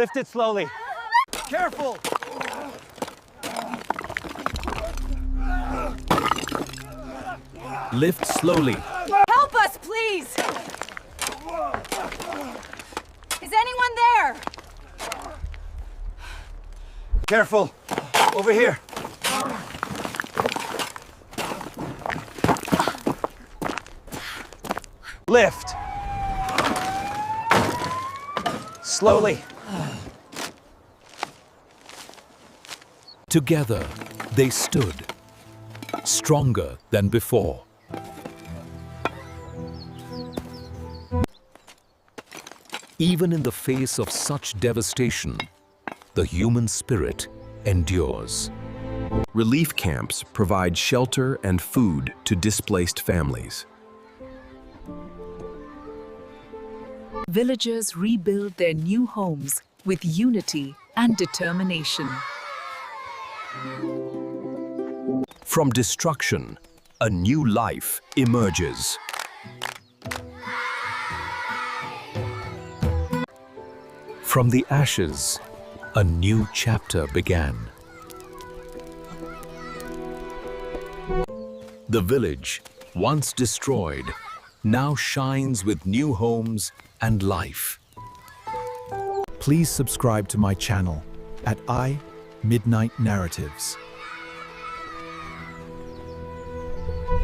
Lift it slowly. Careful! Lift slowly. Help us, please! Is anyone there? Careful! Over here. Lift. Slowly. Together, they stood, stronger than before. Even in the face of such devastation, the human spirit endures. Relief camps provide shelter and food to displaced families. Villagers rebuild their new homes with unity and determination. From destruction, a new life emerges. From the ashes, a new chapter began. The village, once destroyed, now shines with new homes and life. Please subscribe to my channel at Midnight Narratives.